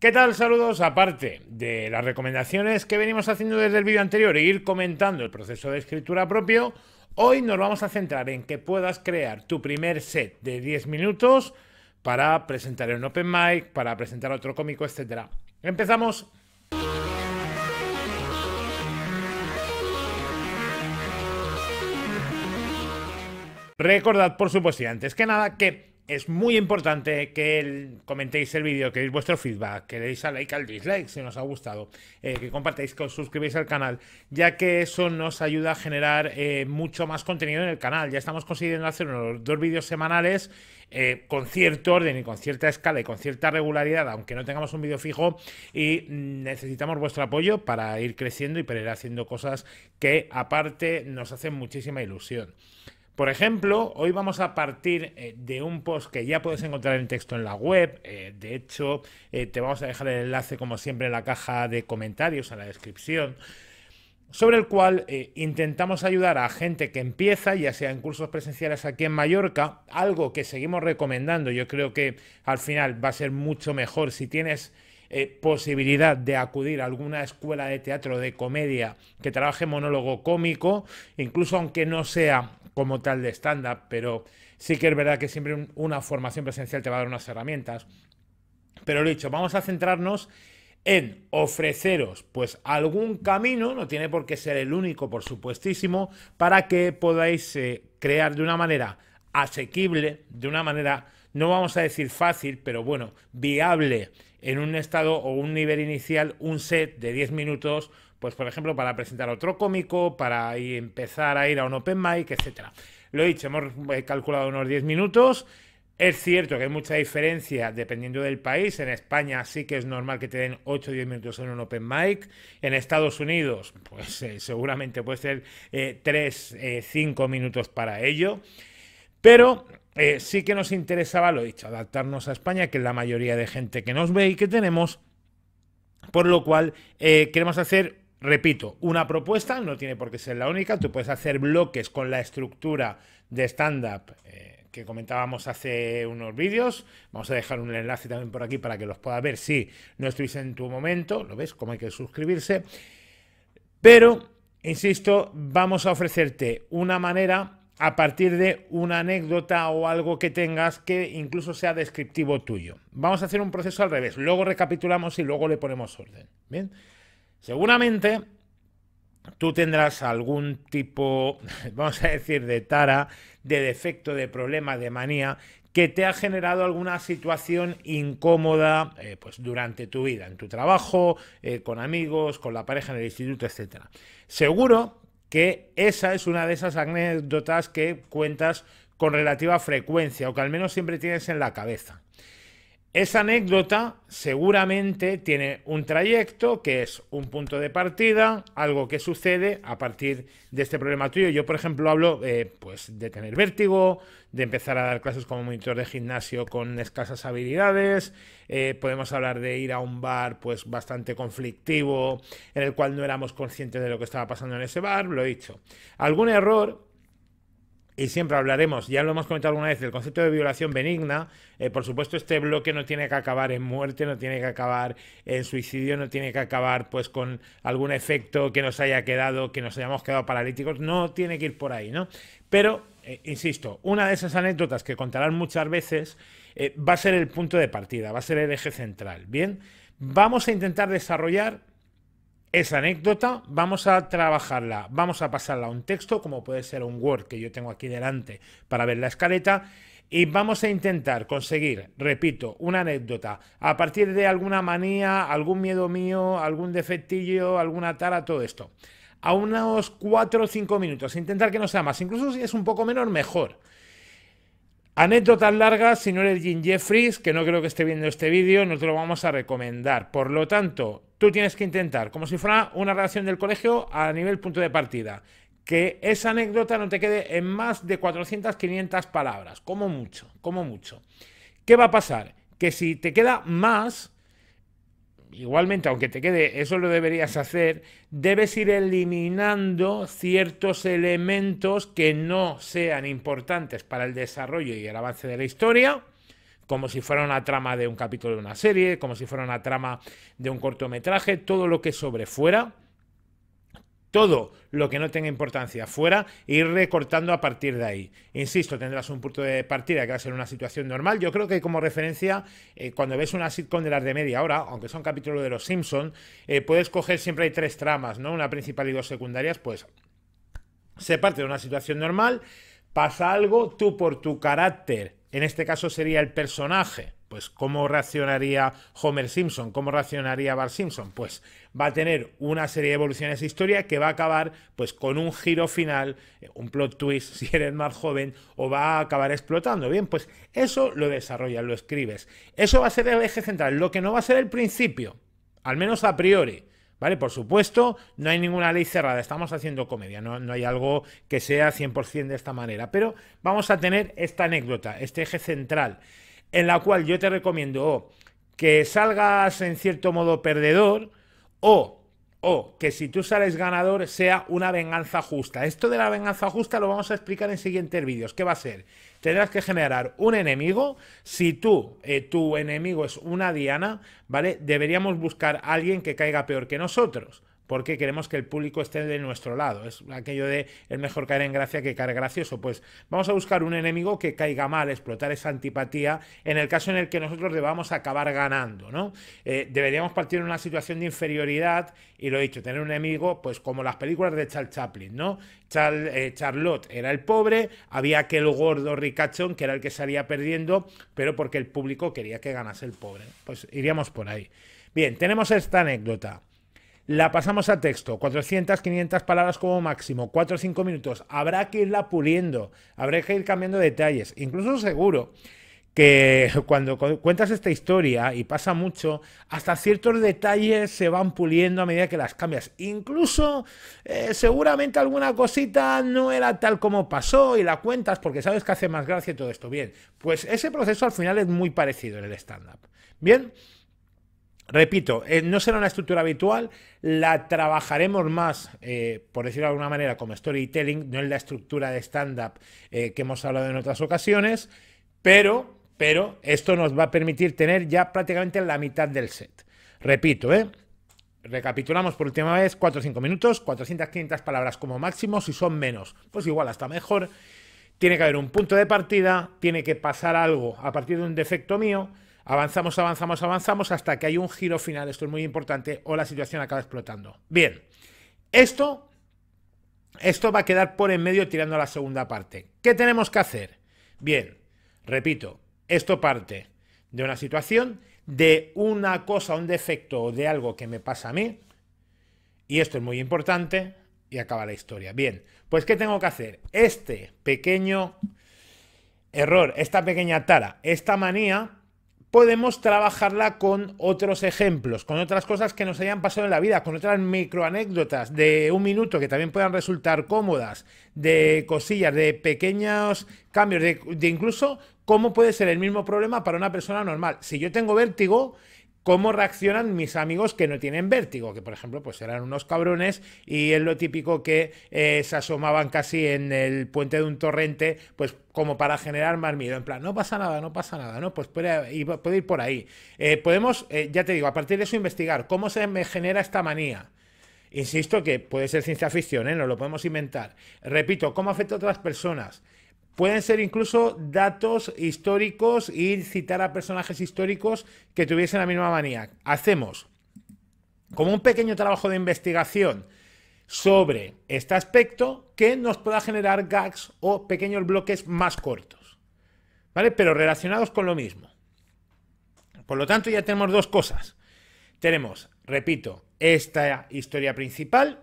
¿Qué tal? Saludos. Aparte de las recomendaciones que venimos haciendo desde el vídeo anterior e ir comentando el proceso de escritura propio, hoy nos vamos a centrar en que puedas crear tu primer set de 10 minutos para presentar en un open mic, para presentar a otro cómico, etc. Empezamos. Recordad, por supuesto, y antes que nada, que es muy importante que comentéis el vídeo, que deis vuestro feedback, que le deis al like, al dislike si os ha gustado, que compartáis, que os suscribáis al canal, ya que eso nos ayuda a generar mucho más contenido en el canal. Ya estamos consiguiendo hacer unos 2 vídeos semanales con cierto orden y con cierta escala y con cierta regularidad, aunque no tengamos un vídeo fijo, y necesitamos vuestro apoyo para ir creciendo y para ir haciendo cosas que aparte nos hacen muchísima ilusión. Por ejemplo, hoy vamos a partir de un post que ya puedes encontrar en texto en la web. De hecho, te vamos a dejar el enlace, como siempre, en la caja de comentarios, en la descripción, sobre el cual intentamos ayudar a gente que empieza, ya sea en cursos presenciales aquí en Mallorca, algo que seguimos recomendando. Yo creo que al final va a ser mucho mejor si tienes posibilidad de acudir a alguna escuela de teatro, de comedia, que trabaje monólogo cómico, incluso aunque no sea como tal de stand-up, pero sí que es verdad que siempre una formación presencial te va a dar unas herramientas. Pero lo dicho, vamos a centrarnos en ofreceros pues algún camino, no tiene por qué ser el único, por supuestísimo, para que podáis crear de una manera asequible, de una manera, no vamos a decir fácil, pero bueno, viable en un estado o un nivel inicial, un set de 10 minutos, pues por ejemplo para presentar a otro cómico, para empezar a ir a un open mic, etc. Lo he dicho, hemos calculado unos 10 minutos. Es cierto que hay mucha diferencia dependiendo del país. En España sí que es normal que te den 8 o 10 minutos en un open mic. En Estados Unidos, pues seguramente puede ser 3, 5 minutos para ello. Pero sí que nos interesaba, lo he dicho, adaptarnos a España, que es la mayoría de gente que nos ve y que tenemos. Por lo cual queremos hacer, repito, una propuesta, no tiene por qué ser la única. Tú puedes hacer bloques con la estructura de stand-up que comentábamos hace unos vídeos. Vamos a dejar un enlace también por aquí para que los puedas ver si no estuviste en tu momento. ¿Lo ves? Cómo hay que suscribirse. Pero, insisto, vamos a ofrecerte una manera a partir de una anécdota o algo que tengas que incluso sea descriptivo tuyo. Vamos a hacer un proceso al revés. Luego recapitulamos y luego le ponemos orden. ¿Bien? Seguramente tú tendrás algún tipo, vamos a decir, de tara, de defecto, de problema, de manía, que te ha generado alguna situación incómoda pues durante tu vida, en tu trabajo, con amigos, con la pareja en el instituto, etc. Seguro que esa es una de esas anécdotas que cuentas con relativa frecuencia o que al menos siempre tienes en la cabeza. Esa anécdota seguramente tiene un trayecto que es un punto de partida, algo que sucede a partir de este problema tuyo. Yo, por ejemplo, hablo pues de tener vértigo, de empezar a dar clases como monitor de gimnasio con escasas habilidades. Podemos hablar de ir a un bar pues bastante conflictivo, en el cual no éramos conscientes de lo que estaba pasando en ese bar. Lo he dicho. Algún error. Y siempre hablaremos, ya lo hemos comentado alguna vez, del concepto de violación benigna. Por supuesto, este bloque no tiene que acabar en muerte, no tiene que acabar en suicidio, no tiene que acabar pues con algún efecto que nos haya quedado, que nos hayamos quedado paralíticos. No tiene que ir por ahí, ¿no? Pero, insisto, una de esas anécdotas que contarán muchas veces va a ser el punto de partida, va a ser el eje central. Bien, vamos a intentar desarrollar esa anécdota, vamos a trabajarla, vamos a pasarla a un texto, como puede ser un Word que yo tengo aquí delante para ver la escaleta, y vamos a intentar conseguir, repito, una anécdota a partir de alguna manía, algún miedo mío, algún defectillo, alguna tara, todo esto. A unos 4 o 5 minutos, intentar que no sea más, incluso si es un poco menos, mejor. Anécdotas largas, si no eres Jim Jeffries, que no creo que esté viendo este vídeo, no te lo vamos a recomendar. Por lo tanto, tú tienes que intentar, como si fuera una redacción del colegio a nivel punto de partida, que esa anécdota no te quede en más de 400, 500 palabras, como mucho, como mucho. ¿Qué va a pasar? Que si te queda más, igualmente, aunque te quede, eso lo deberías hacer, debes ir eliminando ciertos elementos que no sean importantes para el desarrollo y el avance de la historia, como si fuera una trama de un capítulo de una serie, como si fuera una trama de un cortometraje, todo lo que sobre fuera, todo lo que no tenga importancia fuera, e ir recortando a partir de ahí. Insisto, tendrás un punto de partida que va a ser una situación normal. Yo creo que como referencia, cuando ves una sitcom de las de media hora, aunque son capítulos de los Simpson, puedes coger, siempre hay 3 tramas, ¿no? Una principal y 2 secundarias, pues se parte de una situación normal, pasa algo, tú por tu carácter, en este caso sería el personaje, pues cómo reaccionaría Homer Simpson, cómo reaccionaría Bart Simpson, pues va a tener una serie de evoluciones de historia que va a acabar pues con un giro final, un plot twist si eres más joven, o va a acabar explotando. Bien, pues eso lo desarrollas, lo escribes. Eso va a ser el eje central, lo que no va a ser el principio, al menos a priori. ¿Vale? Por supuesto, no hay ninguna ley cerrada, estamos haciendo comedia, no hay algo que sea 100% de esta manera, pero vamos a tener esta anécdota, este eje central, en la cual yo te recomiendo que salgas en cierto modo perdedor o que si tú sales ganador sea una venganza justa. Esto de la venganza justa lo vamos a explicar en siguientes vídeos. ¿Qué va a ser? Tendrás que generar un enemigo. Si tú, tu enemigo es una diana, ¿vale? Deberíamos buscar a alguien que caiga peor que nosotros, porque queremos que el público esté de nuestro lado. Es aquello de es mejor caer en gracia que caer gracioso. Pues vamos a buscar un enemigo que caiga mal, explotar esa antipatía en el caso en el que nosotros debamos acabar ganando, ¿no? Deberíamos partir de una situación de inferioridad y lo he dicho, tener un enemigo pues como las películas de Charles Chaplin, ¿no? Charlotte era el pobre, había aquel gordo ricachón que era el que salía perdiendo, pero porque el público quería que ganase el pobre. Pues iríamos por ahí. Bien, tenemos esta anécdota. La pasamos a texto, 400, 500 palabras como máximo, 4 o 5 minutos. Habrá que irla puliendo, habrá que ir cambiando detalles. Incluso seguro que cuando cuentas esta historia, y pasa mucho, hasta ciertos detalles se van puliendo a medida que las cambias. Incluso seguramente alguna cosita no era tal como pasó y la cuentas porque sabes que hace más gracia y todo esto. Bien, pues ese proceso al final es muy parecido en el stand-up. Bien. Repito, no será una estructura habitual, la trabajaremos más, por decirlo de alguna manera, como storytelling, no en la estructura de stand-up que hemos hablado en otras ocasiones, pero esto nos va a permitir tener ya prácticamente la mitad del set. Repito, recapitulamos por última vez, 4 o 5 minutos, 400, 500 palabras como máximo, si son menos, pues igual hasta mejor. Tiene que haber un punto de partida, tiene que pasar algo a partir de un defecto mío. Avanzamos hasta que hay un giro final, esto es muy importante, o la situación acaba explotando. Bien, esto va a quedar por en medio tirando a la segunda parte. ¿Qué tenemos que hacer? Bien, repito, esto parte de una situación, de una cosa, un defecto o de algo que me pasa a mí, y esto es muy importante, y acaba la historia. Bien, pues ¿qué tengo que hacer? Este pequeño error, esta pequeña tara, esta manía, podemos trabajarla con otros ejemplos, con otras cosas que nos hayan pasado en la vida, con otras microanécdotas de un minuto que también puedan resultar cómodas, de cosillas, de pequeños cambios, de incluso cómo puede ser el mismo problema para una persona normal. Si yo tengo vértigo, ¿cómo reaccionan mis amigos que no tienen vértigo? Que, por ejemplo, pues eran unos cabrones y es lo típico que se asomaban casi en el puente de un torrente, pues como para generar más miedo. En plan, no pasa nada, ¿no? Pues puede ir por ahí. Podemos, ya te digo, a partir de eso investigar cómo se me genera esta manía. Insisto que puede ser ciencia ficción, no lo podemos inventar. Repito, ¿cómo afecta a otras personas? Pueden ser incluso datos históricos y citar a personajes históricos que tuviesen la misma manía. Hacemos como un pequeño trabajo de investigación sobre este aspecto que nos pueda generar gags o pequeños bloques más cortos, ¿vale? Pero relacionados con lo mismo. Por lo tanto, ya tenemos dos cosas. Tenemos, repito, esta historia principal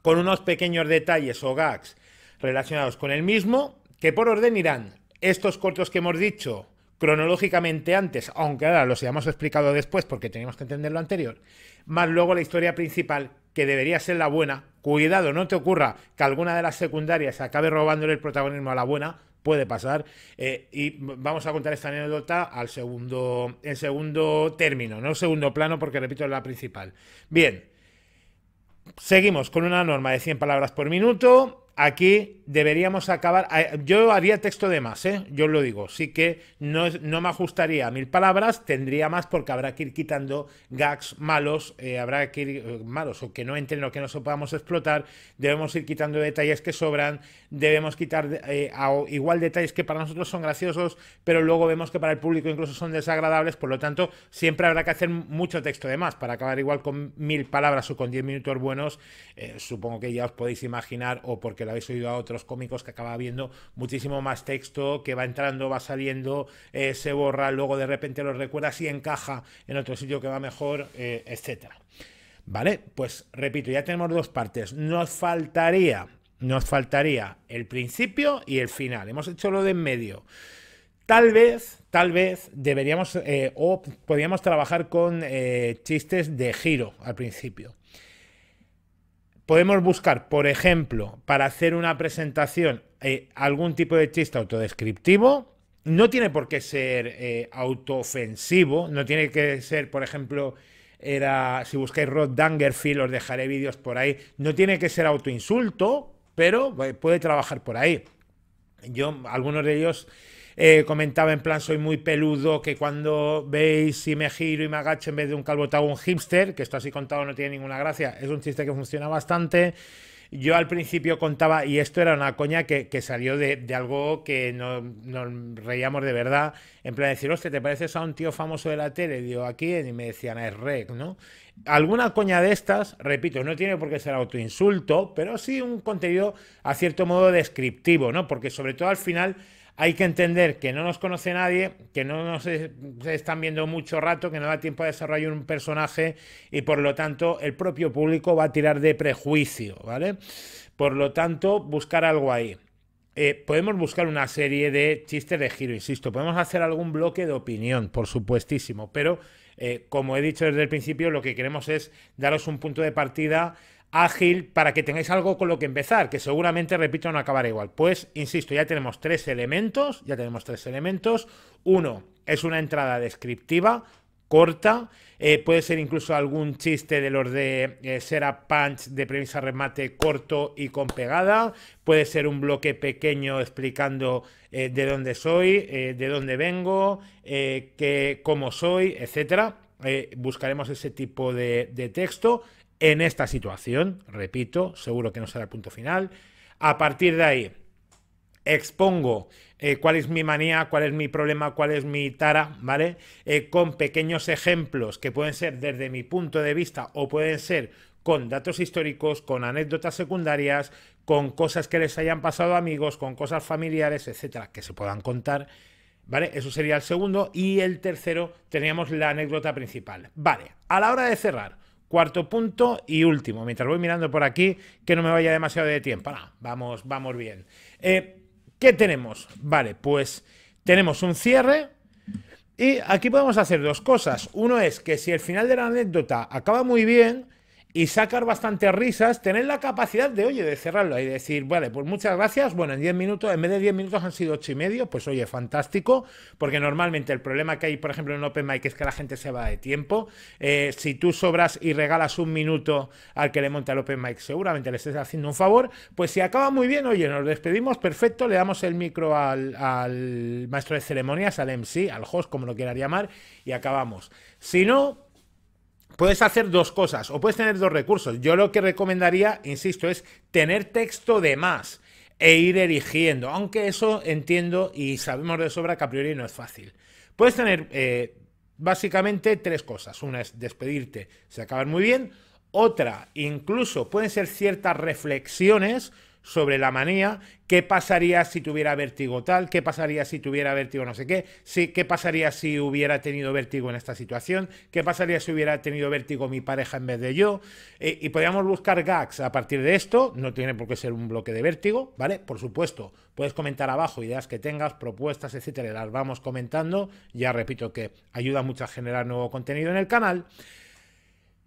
con unos pequeños detalles o gags relacionados con el mismo, que por orden irán estos cortos que hemos dicho cronológicamente antes, aunque ahora los hayamos explicado después porque teníamos que entender lo anterior, más luego la historia principal, que debería ser la buena. Cuidado, no te ocurra que alguna de las secundarias acabe robándole el protagonismo a la buena, puede pasar, y vamos a contar esta anécdota en segundo término, no segundo plano, porque repito, es la principal. Bien, seguimos con una norma de 100 palabras por minuto. aquí deberíamos acabar. Yo haría texto de más, ¿eh? Yo os lo digo. Sí que no me ajustaría a 1000 palabras, tendría más porque habrá que ir quitando gags malos, habrá que ir malos o que no entren o que no se podamos explotar. Debemos ir quitando detalles que sobran, debemos quitar igual detalles que para nosotros son graciosos, pero luego vemos que para el público incluso son desagradables. Por lo tanto, siempre habrá que hacer mucho texto de más para acabar igual con 1000 palabras o con 10 minutos buenos. Supongo que ya os podéis imaginar, o porque lo habéis oído a otros cómicos, que acaba viendo muchísimo más texto, que va entrando, va saliendo, se borra, luego de repente lo recuerdas y encaja en otro sitio que va mejor, etcétera. Vale, pues repito, ya tenemos dos partes. Nos faltaría el principio y el final. Hemos hecho lo de en medio. Tal vez deberíamos o podríamos trabajar con chistes de giro al principio. Podemos buscar, por ejemplo, para hacer una presentación, algún tipo de chiste autodescriptivo. No tiene por qué ser autoofensivo, no tiene que ser, por ejemplo, si buscáis Rod Dangerfield, os dejaré vídeos por ahí, no tiene que ser autoinsulto, pero puede trabajar por ahí. Algunos de ellos comentaba en plan, soy muy peludo, que cuando veis si me giro y me agacho en vez de un calvo te hago un hipster, que esto así contado no tiene ninguna gracia, es un chiste que funciona bastante. Yo al principio contaba, y esto era una coña que salió de algo que nos reíamos de verdad, en plan de decir, hostia, ¿te pareces a un tío famoso de la tele? Y digo, ¿aquí? Y me decían, es Rec, ¿no? Alguna coña de estas, repito, no tiene por qué ser autoinsulto, pero sí un contenido a cierto modo descriptivo, ¿no? Porque sobre todo al final hay que entender que no nos conoce nadie, que no nos están viendo mucho rato, que no da tiempo a desarrollar un personaje y por lo tanto el propio público va a tirar de prejuicio, ¿vale? Por lo tanto, buscar algo ahí. Podemos buscar una serie de chistes de giro, insisto, podemos hacer algún bloque de opinión, por supuestísimo, pero como he dicho desde el principio, lo que queremos es daros un punto de partida ágil para que tengáis algo con lo que empezar, que seguramente, repito, no acabará igual. Pues, insisto, ya tenemos tres elementos. Uno es una entrada descriptiva, corta, puede ser incluso algún chiste de los de setup punch de premisa remate corto y con pegada, puede ser un bloque pequeño explicando de dónde soy, de dónde vengo, cómo soy, etcétera. Buscaremos ese tipo de texto en esta situación, repito, seguro que no será el punto final. A partir de ahí, expongo cuál es mi manía, cuál es mi problema, cuál es mi tara, ¿vale? Con pequeños ejemplos que pueden ser desde mi punto de vista o pueden ser con datos históricos, con anécdotas secundarias, con cosas que les hayan pasado a amigos, con cosas familiares, etcétera, que se puedan contar, ¿vale? Eso sería el segundo. Y el tercero, teníamos la anécdota principal. Vale, a la hora de cerrar, cuarto punto y último, mientras voy mirando por aquí, que no me vaya demasiado de tiempo. No, vamos bien. ¿Qué tenemos? Vale, pues tenemos un cierre y aquí podemos hacer dos cosas. Uno es que si el final de la anécdota acaba muy bien y sacar bastantes risas, tener la capacidad de, oye, de cerrarlo y decir, vale, pues muchas gracias, bueno, en 10 minutos, en vez de 10 minutos han sido 8 y medio, pues oye, fantástico, porque normalmente el problema que hay, por ejemplo, en Open Mic es que la gente se va de tiempo. Si tú sobras y regalas un minuto al que le monta el Open Mic, seguramente le estés haciendo un favor. Pues si acaba muy bien, oye, nos despedimos, perfecto, le damos el micro al maestro de ceremonias, al MC, al host, como lo quieras llamar, y acabamos. Si no, puedes hacer dos cosas o puedes tener dos recursos. Yo lo que recomendaría, insisto, es tener texto de más e ir erigiendo, aunque eso entiendo y sabemos de sobra que a priori no es fácil. Puedes tener básicamente tres cosas. Una es despedirte, se acaban muy bien. Otra, incluso pueden ser ciertas reflexiones sobre la manía. ¿Qué pasaría si tuviera vértigo tal? ¿Qué pasaría si tuviera vértigo no sé qué? Sí, ¿qué pasaría si hubiera tenido vértigo en esta situación? ¿Qué pasaría si hubiera tenido vértigo mi pareja en vez de yo? Y podríamos buscar gags a partir de esto. No tiene por qué ser un bloque de vértigo, ¿vale? Por supuesto, puedes comentar abajo ideas que tengas, propuestas, etcétera, y las vamos comentando. Ya repito que ayuda mucho a generar nuevo contenido en el canal.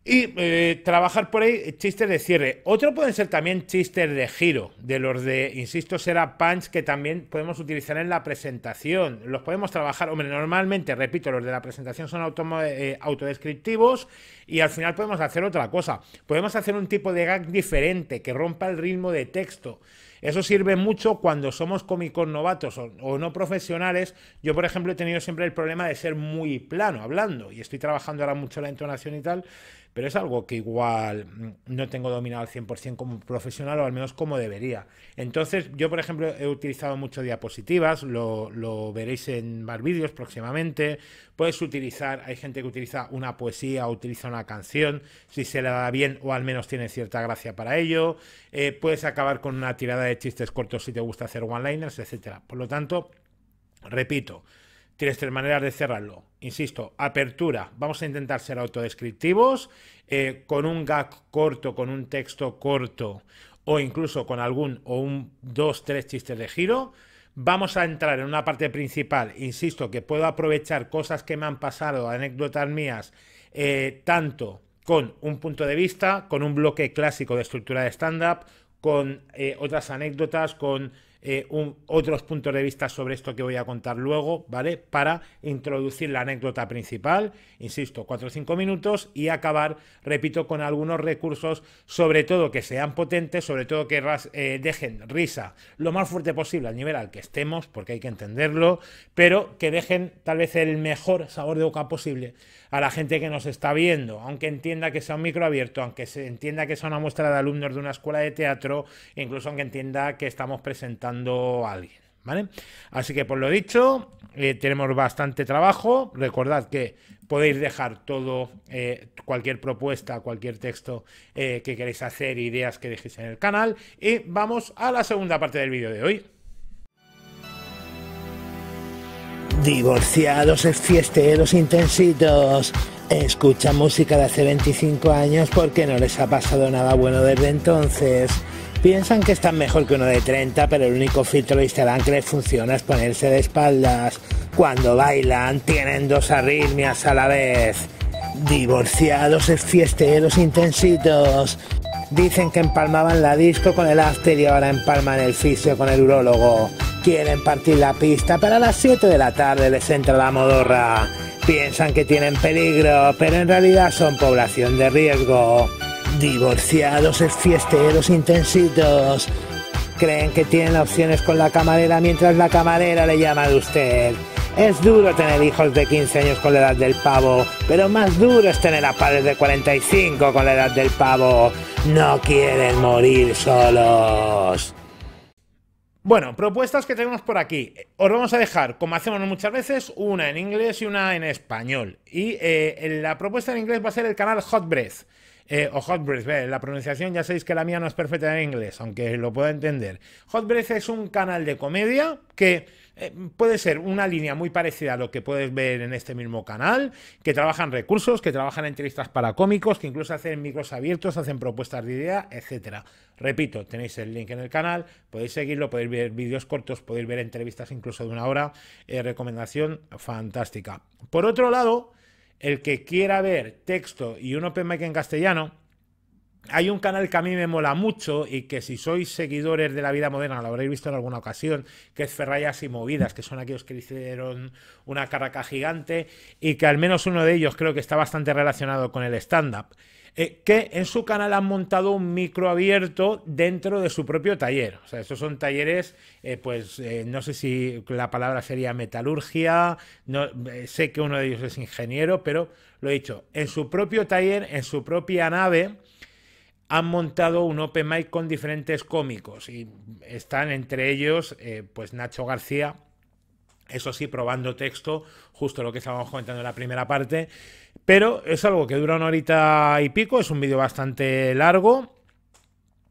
Y trabajar por ahí chistes de cierre. Otro pueden ser también chistes de giro, de los de, insisto, será punch, que también podemos utilizar en la presentación. Los podemos trabajar, hombre, normalmente, repito, los de la presentación son autodescriptivos y al final podemos hacer otra cosa. Podemos hacer un tipo de gag diferente que rompa el ritmo de texto. Eso sirve mucho cuando somos cómicos novatos o no profesionales. Yo, por ejemplo, he tenido siempre el problema de ser muy plano hablando y estoy trabajando ahora mucho la entonación y tal, pero es algo que igual no tengo dominado al 100% como profesional o al menos como debería. Entonces, yo, por ejemplo, he utilizado mucho diapositivas, lo veréis en más vídeos próximamente. Puedes utilizar, hay gente que utiliza una poesía o utiliza una canción, si se le da bien o al menos tiene cierta gracia para ello. Puedes acabar con una tirada de chistes cortos si te gusta hacer one-liners, etcétera. Por lo tanto, repito, tienes tres maneras de cerrarlo. Insisto, apertura. Vamos a intentar ser autodescriptivos, con un gag corto, con un texto corto o incluso con dos, tres chistes de giro. Vamos a entrar en una parte principal, insisto, que puedo aprovechar cosas que me han pasado, anécdotas mías, tanto con un punto de vista, con un bloque clásico de estructura de stand-up, con otras anécdotas, con otros puntos de vista sobre esto que voy a contar luego, ¿vale? Para introducir la anécdota principal, insisto, 4 o 5 minutos y acabar, repito, con algunos recursos, sobre todo que sean potentes, sobre todo que dejen risa lo más fuerte posible al nivel al que estemos, porque hay que entenderlo, pero que dejen tal vez el mejor sabor de boca posible a la gente que nos está viendo, aunque entienda que sea un micro abierto, aunque se entienda que sea una muestra de alumnos de una escuela de teatro, incluso aunque entienda que estamos presentando a alguien, ¿vale? Así que por lo dicho, tenemos bastante trabajo. Recordad que podéis dejar todo, cualquier propuesta, cualquier texto que queréis hacer, ideas que dejéis en el canal, y vamos a la segunda parte del vídeo de hoy. Divorciados, fiesteros intensitos, escuchan música de hace 25 años porque no les ha pasado nada bueno desde entonces. Piensan que están mejor que uno de 30, pero el único filtro de Instagram que les funciona es ponerse de espaldas. Cuando bailan tienen dos arritmias a la vez. Divorciados, fiesteros intensitos. Dicen que empalmaban la disco con el after y ahora empalman el fisio con el urólogo. Quieren partir la pista, pero a las 7 de la tarde les entra la modorra. Piensan que tienen peligro, pero en realidad son población de riesgo. Divorciados, fiesteros intensitos. Creen que tienen opciones con la camarera mientras la camarera le llama de usted. Es duro tener hijos de 15 años con la edad del pavo, pero más duro es tener a padres de 45 con la edad del pavo. No quieren morir solos. Bueno, propuestas que tenemos por aquí. Os vamos a dejar, como hacemos muchas veces, una en inglés y una en español. Y la propuesta en inglés va a ser el canal Hot Breath. O Hot Breath, la pronunciación ya sabéis que la mía no es perfecta en inglés, aunque lo pueda entender. Hot Breath es un canal de comedia que puede ser una línea muy parecida a lo que puedes ver en este mismo canal, que trabajan recursos, que trabajan entrevistas para cómicos, que incluso hacen micros abiertos, hacen propuestas de idea, etcétera. Repito, tenéis el link en el canal, podéis seguirlo, podéis ver vídeos cortos, podéis ver entrevistas incluso de 1 hora, recomendación fantástica. Por otro lado, el que quiera ver texto y un open mic en castellano, hay un canal que a mí me mola mucho y que si sois seguidores de la vida moderna lo habréis visto en alguna ocasión, que es Ferrayas y Movidas, que son aquellos que hicieron una carraca gigante y que al menos uno de ellos creo que está bastante relacionado con el stand-up. Que en su canal han montado un micro abierto dentro de su propio taller. O sea, estos son talleres, no sé si la palabra sería metalurgia, no, sé que uno de ellos es ingeniero, pero lo he dicho, en su propio taller, en su propia nave, han montado un open mic con diferentes cómicos y están entre ellos, pues Nacho García, eso sí, probando texto, justo lo que estábamos comentando en la primera parte, pero es algo que dura 1 horita y pico, es un vídeo bastante largo,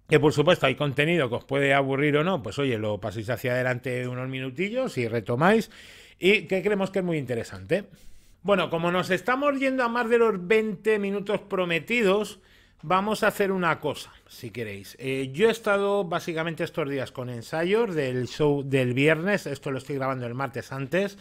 que por supuesto hay contenido que os puede aburrir o no, pues oye, lo paséis hacia adelante unos minutillos y retomáis, y que creemos que es muy interesante. Bueno, como nos estamos yendo a más de los 20 minutos prometidos, vamos a hacer una cosa, si queréis. Yo he estado básicamente estos días con ensayos del show del viernes, esto lo estoy grabando el martes antes.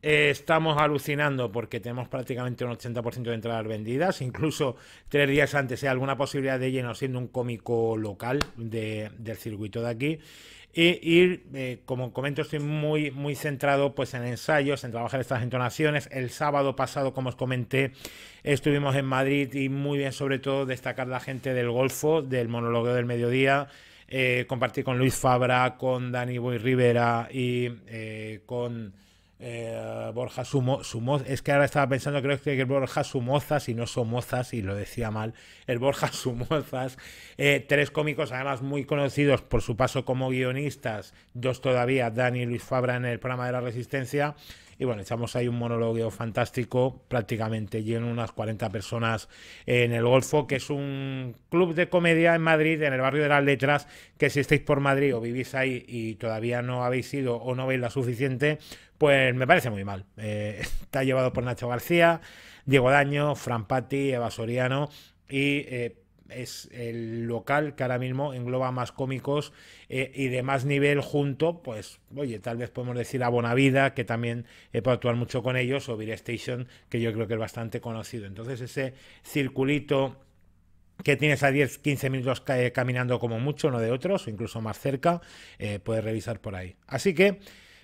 Estamos alucinando porque tenemos prácticamente un 80% de entradas vendidas, incluso 3 días antes hay alguna posibilidad de lleno siendo un cómico local del circuito de aquí. Como comento, estoy muy centrado pues en ensayos, en trabajar estas entonaciones. El sábado pasado, como os comenté, estuvimos en Madrid y muy bien, sobre todo, destacar la gente del Golfo, del monólogo del mediodía. compartí con Luis Fabra, con Dani Boy Rivera y con Borja Somoza. Es que ahora estaba pensando, creo que es Borja Somozas y no Somozas, y lo decía mal, el Borja Somozas. Tres cómicos además muy conocidos por su paso como guionistas, dos todavía, Dani y Luis Fabra en el programa de La Resistencia. Y bueno, echamos ahí un monólogo fantástico, prácticamente lleno, unas 40 personas en el Golfo, que es un club de comedia en Madrid, en el barrio de las Letras, que si estáis por Madrid o vivís ahí y todavía no habéis ido o no veis la suficiente, pues me parece muy mal. Está llevado por Nacho García, Diego Daño, Fran Patti, Eva Soriano y es el local que ahora mismo engloba más cómicos y de más nivel junto, pues, oye, tal vez podemos decir a Bonavida, que también puedo actuar mucho con ellos, o Beer Station, que yo creo que es bastante conocido. Entonces ese circulito que tienes a 10-15 minutos caminando como mucho, no de otros, o incluso más cerca, puedes revisar por ahí. Así que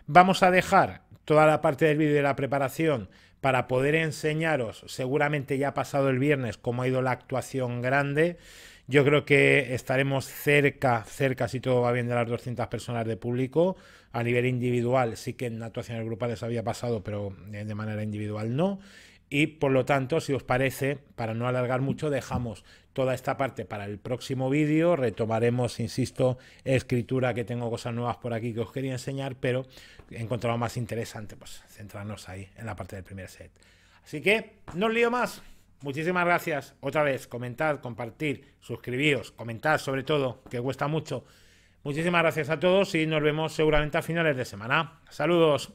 vamos a dejar toda la parte del vídeo de la preparación para poder enseñaros, seguramente ya ha pasado el viernes, cómo ha ido la actuación grande. Yo creo que estaremos cerca, si todo va bien, de las 200 personas de público. A nivel individual, sí que en actuaciones grupales había pasado, pero de manera individual no. Y por lo tanto, si os parece, para no alargar mucho, dejamos toda esta parte para el próximo vídeo. Retomaremos, insisto, escritura, que tengo cosas nuevas por aquí que os quería enseñar, pero he encontrado más interesante pues centrarnos ahí en la parte del primer set. Así que no os lío más. Muchísimas gracias. Otra vez, comentad, compartir, suscribíos, comentad sobre todo, que cuesta mucho. Muchísimas gracias a todos y nos vemos seguramente a finales de semana. Saludos.